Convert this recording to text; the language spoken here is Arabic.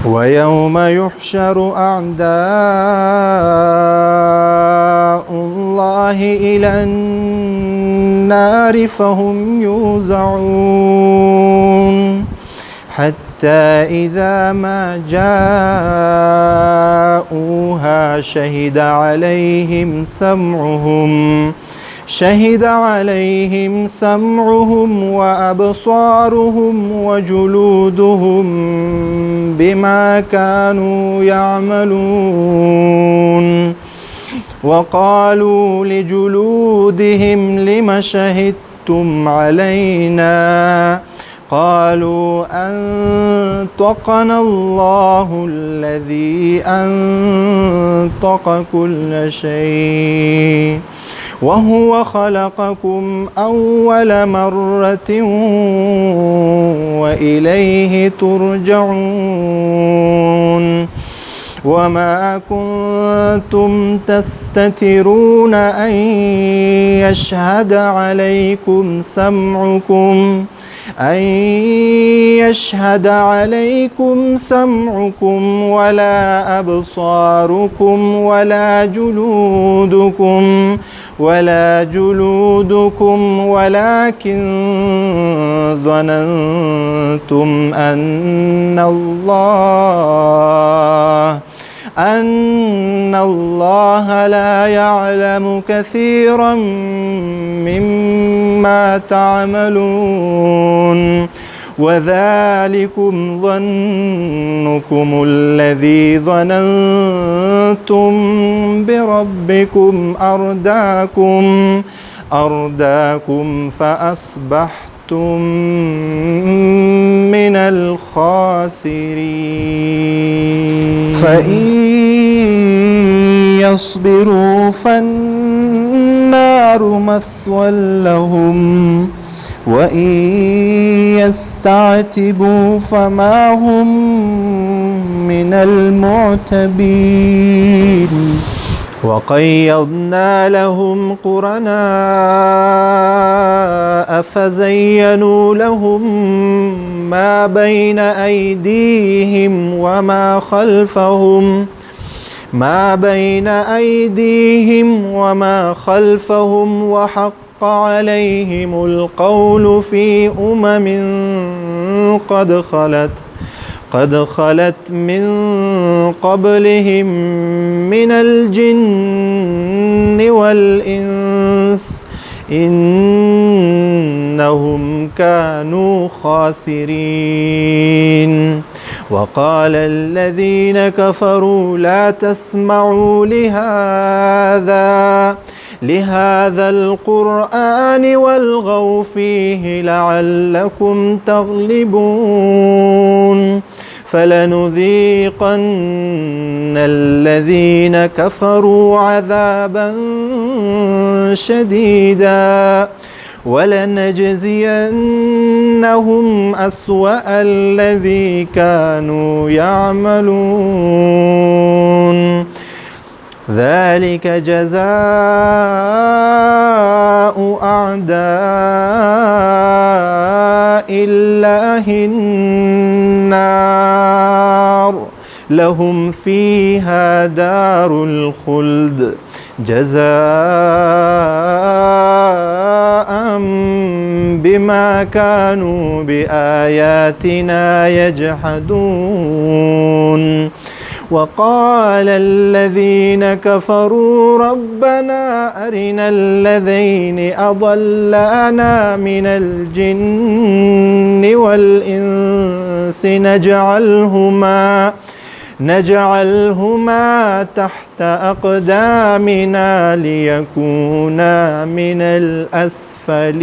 ويوم يحشر أعداء الله إلى النار فهم يوزعون حتى إذا ما جاءوها شهد عليهم سمعهم وأبصارهم وجلودهم بما كانوا يعملون وقالوا لجلودهم لم شهدتم علينا قالوا أنطقنا الله الذي أنطق كل شيء وهو خلقكم أول مرة وإليه ترجعون وما كنتم تستترون أن يشهد عليكم سمعكم ولا أبصاركم ولا جلودكم ولكن ظننتم أن الله لا يعلم كثيرا مما تعملون وذلكم ظنكم الذي ظننتم بربكم أرداكم فأصبحتم من الخاسرين فإن يصبروا فالنار مثوى لهم وإن يستعتبوا فما هم من المعتبين وقيضنا لهم قرناء فزينوا لهم ما بين أيديهم وما خلفهم وحق عليهم القول في قد خلت من قبلهم من الجن والإنس إنهم كانوا خاسرين وقال الذين كفروا لا تسمعوا لهذا القرآن والغوا فيه لعلكم تغلبون فلنذيقن الذين كفروا عذابا شديدا ولنجزينهم أسوأ الذي كانوا يعملون ذلك جزاء أعداء الله النار لهم فيها دار الخلد جزاء بما كانوا بآياتنا يجحدون وقال الذين كفروا ربنا أرنا الذين أضلانا من الجن والإنس نجعلهما تحت أقدامنا ليكونا من الأسفلين